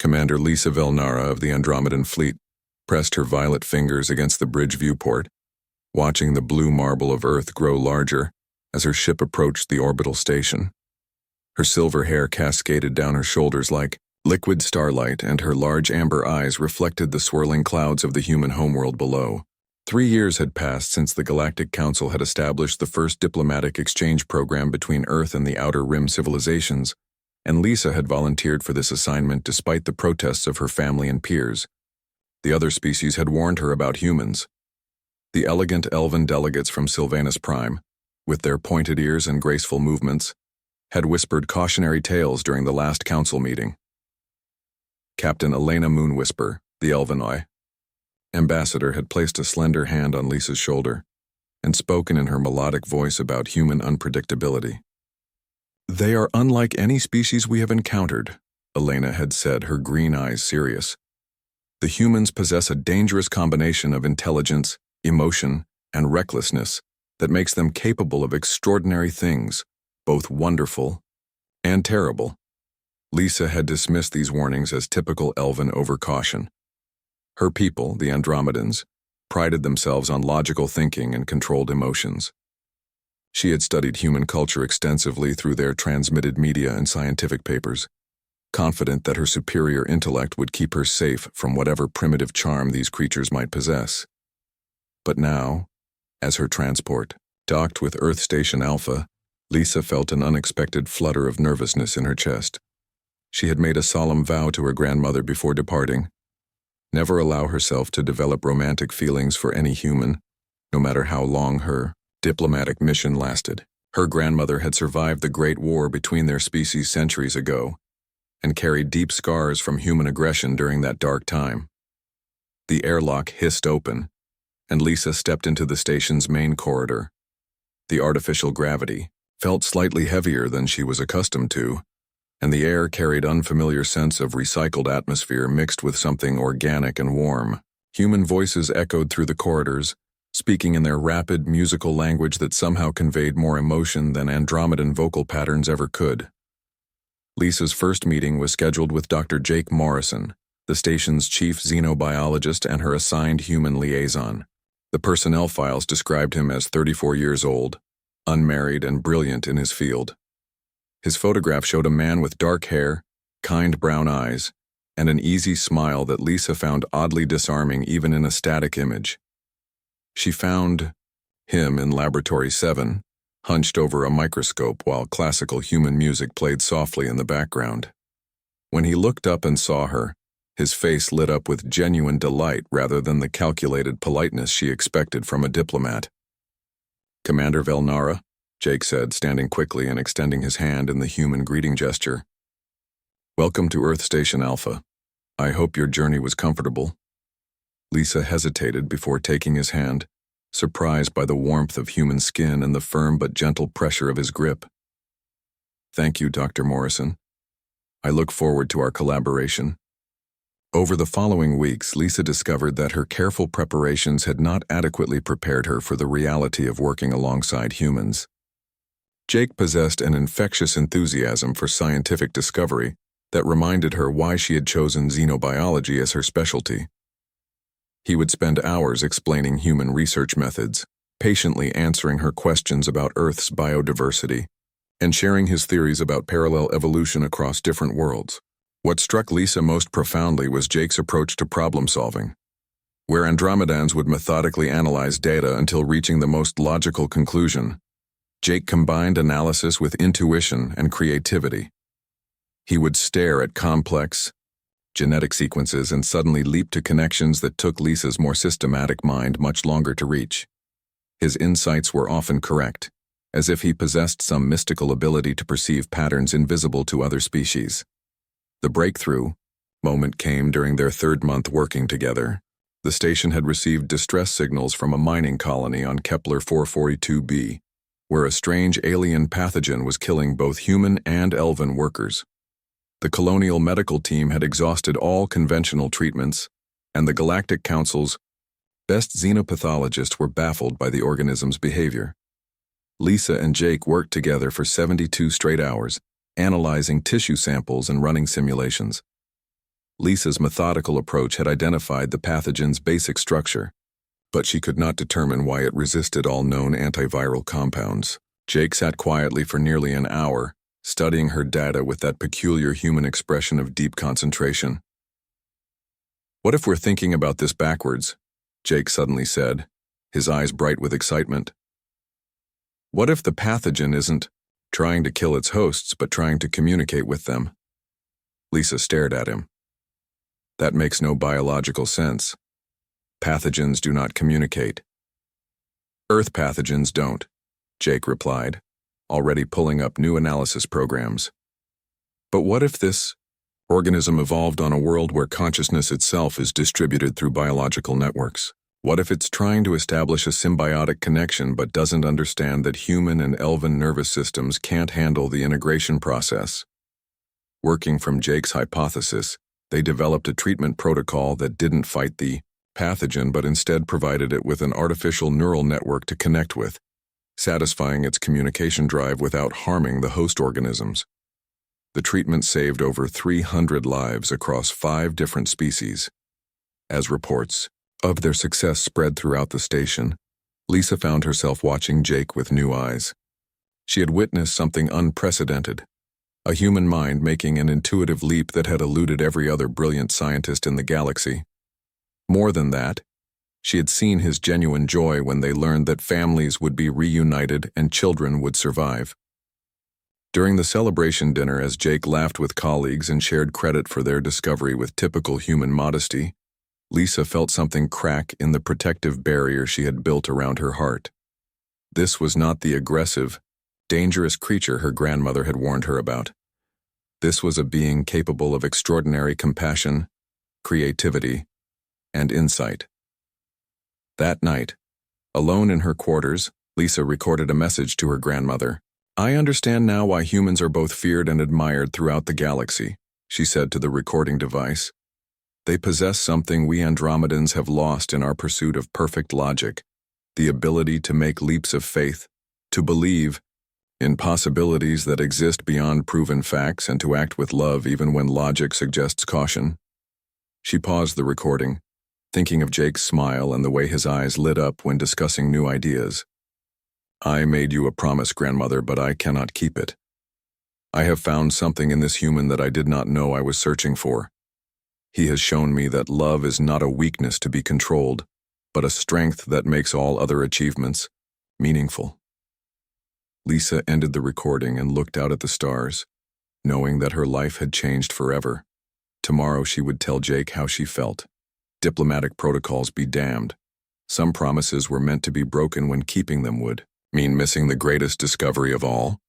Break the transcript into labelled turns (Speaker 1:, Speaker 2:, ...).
Speaker 1: Commander Lisa Velnara of the Andromedan Fleet pressed her violet fingers against the bridge viewport, watching the blue marble of Earth grow larger as her ship approached the orbital station. Her silver hair cascaded down her shoulders like liquid starlight, and her large amber eyes reflected the swirling clouds of the human homeworld below. 3 years had passed since the Galactic Council had established the first diplomatic exchange program between Earth and the Outer Rim civilizations, and Lisa had volunteered for this assignment despite the protests of her family and peers. The other species had warned her about humans. The elegant elven delegates from Sylvanus Prime, with their pointed ears and graceful movements, had whispered cautionary tales during the last council meeting. Captain Elena Moonwhisper, the Elvenoi, ambassador, had placed a slender hand on Lisa's shoulder and spoken in her melodic voice about human unpredictability. "They are unlike any species we have encountered," Elena had said, her green eyes serious. "The humans possess a dangerous combination of intelligence, emotion, and recklessness that makes them capable of extraordinary things, both wonderful and terrible." Lisa had dismissed these warnings as typical elven overcaution. Her people, the Andromedans, prided themselves on logical thinking and controlled emotions. She had studied human culture extensively through their transmitted media and scientific papers, confident that her superior intellect would keep her safe from whatever primitive charm these creatures might possess. But now, as her transport docked with Earth Station Alpha, Lisa felt an unexpected flutter of nervousness in her chest. She had made a solemn vow to her grandmother before departing: never allow herself to develop romantic feelings for any human, no matter how long her diplomatic mission lasted. Her grandmother had survived the Great War between their species centuries ago and carried deep scars from human aggression during that dark time. The airlock hissed open, and Lisa stepped into the station's main corridor. The artificial gravity felt slightly heavier than she was accustomed to, and the air carried unfamiliar sense of recycled atmosphere mixed with something organic and warm. Human voices echoed through the corridors, speaking in their rapid musical language that somehow conveyed more emotion than Andromedan vocal patterns ever could. Lisa's first meeting was scheduled with Dr. Jake Morrison, the station's chief xenobiologist and her assigned human liaison. The personnel files described him as 34 years old, unmarried, and brilliant in his field. His photograph showed a man with dark hair, kind brown eyes, and an easy smile that Lisa found oddly disarming even in a static image. She found him in Laboratory 7, hunched over a microscope while classical human music played softly in the background. When he looked up and saw her, his face lit up with genuine delight rather than the calculated politeness she expected from a diplomat. "Commander Velnara," Jake said, standing quickly and extending his hand in the human greeting gesture. "Welcome to Earth Station Alpha. I hope your journey was comfortable." Lisa hesitated before taking his hand, surprised by the warmth of human skin and the firm but gentle pressure of his grip. "Thank you, Dr. Morrison. I look forward to our collaboration." Over the following weeks, Lisa discovered that her careful preparations had not adequately prepared her for the reality of working alongside humans. Jake possessed an infectious enthusiasm for scientific discovery that reminded her why she had chosen xenobiology as her specialty. He would spend hours explaining human research methods, patiently answering her questions about Earth's biodiversity, and sharing his theories about parallel evolution across different worlds. What struck Lisa most profoundly was Jake's approach to problem-solving. Where Andromedans would methodically analyze data until reaching the most logical conclusion, Jake combined analysis with intuition and creativity. He would stare at complex genetic sequences and suddenly leap to connections that took Lisa's more systematic mind much longer to reach. His insights were often correct, as if he possessed some mystical ability to perceive patterns invisible to other species. The breakthrough moment came during their third month working together. The station had received distress signals from a mining colony on Kepler 442b, where a strange alien pathogen was killing both human and elven workers. The colonial medical team had exhausted all conventional treatments, and the Galactic Council's best xenopathologists were baffled by the organism's behavior. Lisa and Jake worked together for 72 straight hours, analyzing tissue samples and running simulations. Lisa's methodical approach had identified the pathogen's basic structure, but she could not determine why it resisted all known antiviral compounds. Jake sat quietly for nearly an hour, studying her data with that peculiar human expression of deep concentration. "What if we're thinking about this backwards?" Jake suddenly said, his eyes bright with excitement. "What if the pathogen isn't trying to kill its hosts but trying to communicate with them?" Lisa stared at him. "That makes no biological sense. Pathogens do not communicate." "Earth pathogens don't," Jake replied, already pulling up new analysis programs. "But what if this organism evolved on a world where consciousness itself is distributed through biological networks? What if it's trying to establish a symbiotic connection but doesn't understand that human and elven nervous systems can't handle the integration process?" Working from Jake's hypothesis, they developed a treatment protocol that didn't fight the pathogen but instead provided it with an artificial neural network to connect with, satisfying its communication drive without harming the host organisms. The treatment saved over 300 lives across 5 different species. As reports of their success spread throughout the station, Lisa found herself watching Jake with new eyes. She had witnessed something unprecedented, a human mind making an intuitive leap that had eluded every other brilliant scientist in the galaxy. More than that, she had seen his genuine joy when they learned that families would be reunited and children would survive. During the celebration dinner, as Jake laughed with colleagues and shared credit for their discovery with typical human modesty, Lisa felt something crack in the protective barrier she had built around her heart. This was not the aggressive, dangerous creature her grandmother had warned her about. This was a being capable of extraordinary compassion, creativity, and insight. That night, alone in her quarters, Lisa recorded a message to her grandmother. "I understand now why humans are both feared and admired throughout the galaxy," she said to the recording device. "They possess something we Andromedans have lost in our pursuit of perfect logic, the ability to make leaps of faith, to believe in possibilities that exist beyond proven facts and to act with love even when logic suggests caution." She paused the recording, thinking of Jake's smile and the way his eyes lit up when discussing new ideas. "I made you a promise, grandmother, but I cannot keep it. I have found something in this human that I did not know I was searching for. He has shown me that love is not a weakness to be controlled, but a strength that makes all other achievements meaningful." Lisa ended the recording and looked out at the stars, knowing that her life had changed forever. Tomorrow she would tell Jake how she felt. Diplomatic protocols be damned. Some promises were meant to be broken when keeping them would mean missing the greatest discovery of all.